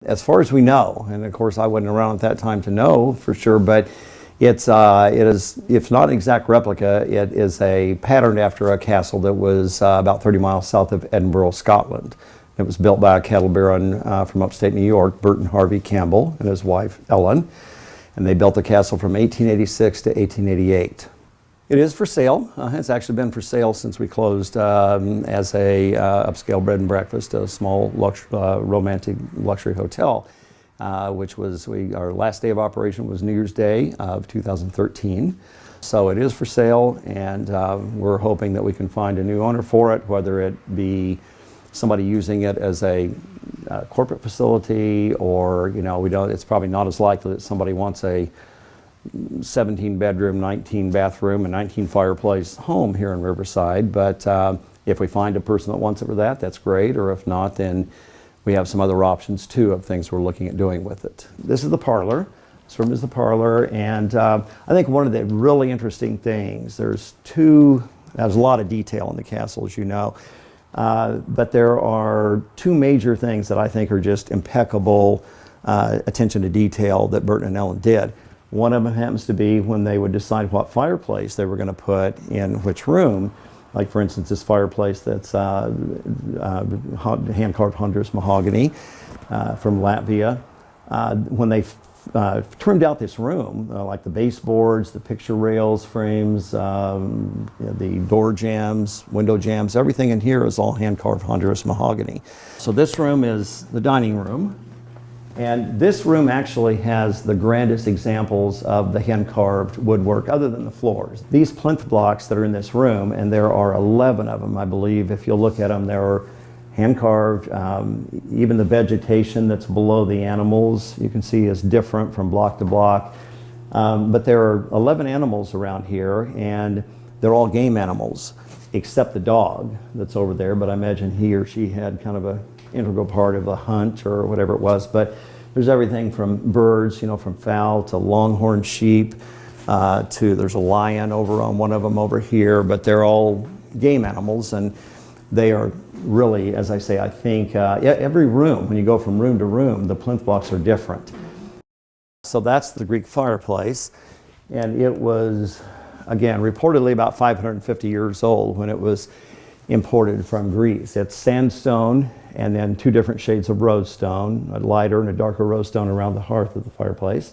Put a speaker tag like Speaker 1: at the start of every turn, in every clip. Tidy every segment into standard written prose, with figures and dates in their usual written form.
Speaker 1: As far as we know, and of course I wasn't around at that time to know for sure, but it is, if not an exact replica, it is a patterned after a castle that was about 30 miles south of Edinburgh, Scotland. It was built by a cattle baron from upstate New York, Burton Harvey Campbell, and his wife Ellen. And they built the castle from 1886 to 1888. It is for sale. It's actually been for sale since we closed as a upscale bed and breakfast, a small romantic luxury hotel, which was, our last day of operation was New Year's Day of 2013. So it is for sale, and we're hoping that we can find a new owner for it, whether it be somebody using it as a corporate facility, or, you know, it's probably not as likely that somebody wants a 17 bedroom, 19 bathroom, and 19 fireplace home here in Riverside. But if we find a person that wants it for that, that's great. Or if not, then we have some other options too of things we're looking at doing with it. This is the parlor. This room is the parlor, and I think one of the really interesting things, there's a lot of detail in the castle, as you know, but there are two major things that I think are just impeccable attention to detail that Burton and Ellen did. One of them happens to be when they would decide what fireplace they were going to put in which room. Like, for instance, this fireplace that's hand-carved Honduras mahogany from Latvia. When they trimmed out this room, like the baseboards, the picture rails, frames, the door jambs, window jambs, everything in here is all hand-carved Honduras mahogany. So this room is the dining room. And this room actually has the grandest examples of the hand-carved woodwork other than the floors. These plinth blocks that are in this room, and there are 11 of them, I believe. If you'll look at them, they're hand-carved. Even the vegetation that's below the animals, you can see, is different from block to block. But there are 11 animals around here, and they're all game animals, except the dog that's over there. But I imagine he or she had kind of a integral part of a hunt or whatever it was. But there's everything from birds, you know, from fowl to longhorn sheep, there's a lion over on one of them over here, but they're all game animals, and they are really, as I say, I think every room, when you go from room to room, the plinth blocks are different. So that's the Greek fireplace, and it was, again, reportedly about 550 years old when it was imported from Greece. It's sandstone and then two different shades of roadstone, a lighter and a darker roadstone around the hearth of the fireplace.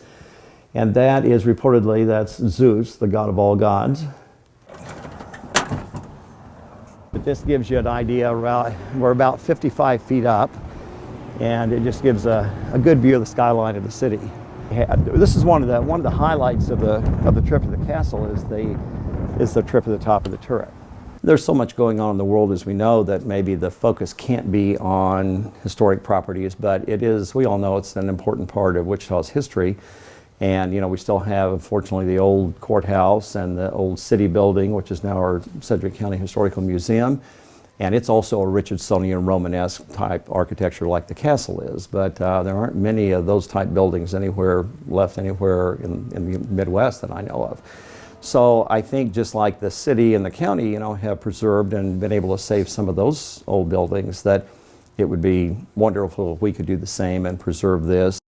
Speaker 1: And that is reportedly, that's Zeus, the god of all gods. But this gives you an idea, we're about 55 feet up, and it just gives a good view of the skyline of the city. This is one of the highlights of the trip to the castle is the trip to the top of the turret. There's so much going on in the world, as we know, that maybe the focus can't be on historic properties, but it is, we all know it's an important part of Wichita's history. And, you know, we still have, fortunately, the old courthouse and the old city building, which is now our Sedgwick County Historical Museum. And it's also a Richardsonian Romanesque type architecture like the castle is. But there aren't many of those type buildings left anywhere in the Midwest that I know of. So I think just like the city and the county, you know, have preserved and been able to save some of those old buildings, that it would be wonderful if we could do the same and preserve this.